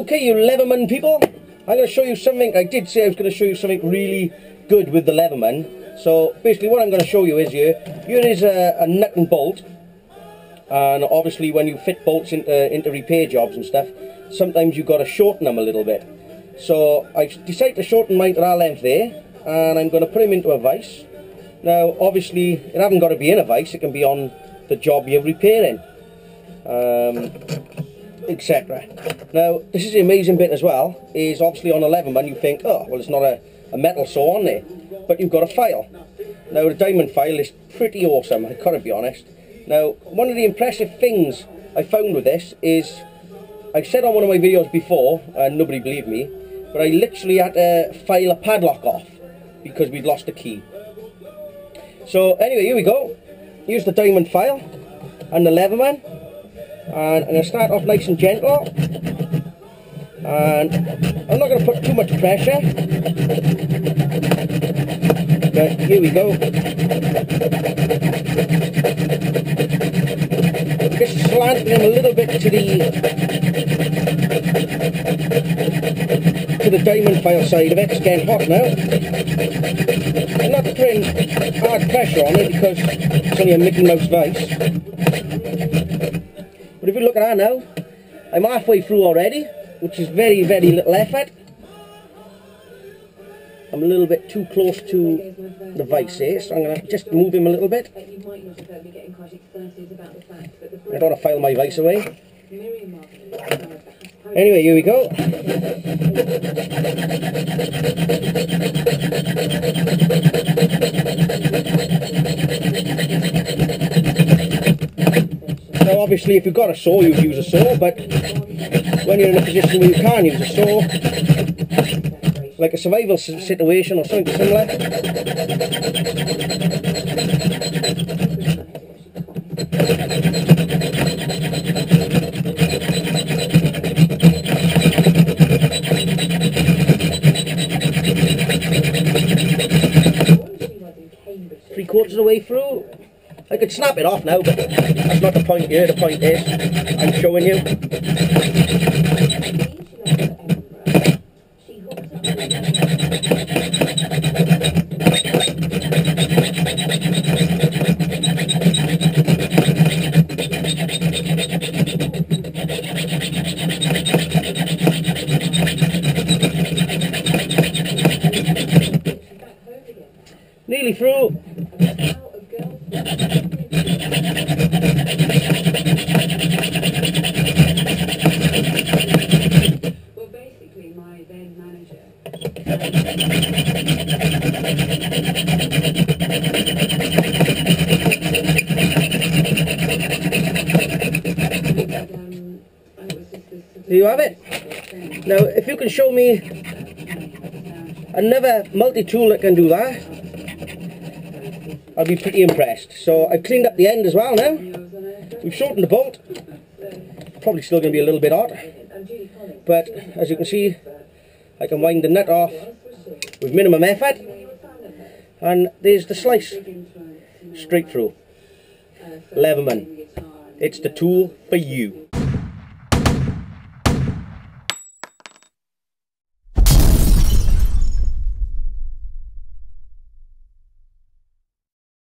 Okay, you Leatherman people, I'm going to show you something. I did say I was going to show you something really good with the Leatherman. So basically what I'm going to show you is here is a nut and bolt. And obviously when you fit bolts into repair jobs and stuff, sometimes you've got to shorten them a little bit. So I've decided to shorten mine to that length there, and I'm going to put him into a vise. Now obviously it hasn't got to be in a vise, it can be on the job you're repairing, etc. Now this is the amazing bit as well, is obviously on a Leatherman you think, oh well, it's not a metal saw on there, but you've got a file. Now the diamond file is pretty awesome, I've got to be honest. Now one of the impressive things I found with this is, I said on one of my videos before and nobody believed me, but I literally had to file a padlock off because we'd lost the key. So anyway, here we go. Here's the diamond file and the Leatherman, and I'm going to start off nice and gentle, and I'm not going to put too much pressure, but here we go. Just slanting him a little bit to the diamond file side of it. It's getting hot now. I'm not putting hard pressure on it because it's only a Mickey Mouse vise. But if you look at that now, I'm halfway through already, which is very, very little effort. I'm a little bit too close to the vise here, so I'm going to just move him a little bit. I don't want to file my vise away. Anyway, here we go. Now obviously if you've got a saw, you'd use a saw, but when you're in a position where you can't use a saw, like a survival situation or something similar, 3/4 of the way through. I could snap it off now, but that's not the point here. The point is, I'm showing you. 'Nearly through. Well, basically, my then manager. There you have it. Now, if you can show me another multi-tool that can do that, I'll be pretty impressed. So I've cleaned up the end as well now. We've shortened the bolt. Probably still going to be a little bit hot, but as you can see, I can wind the nut off with minimum effort, and there's the slice straight through. Leatherman, it's the tool for you.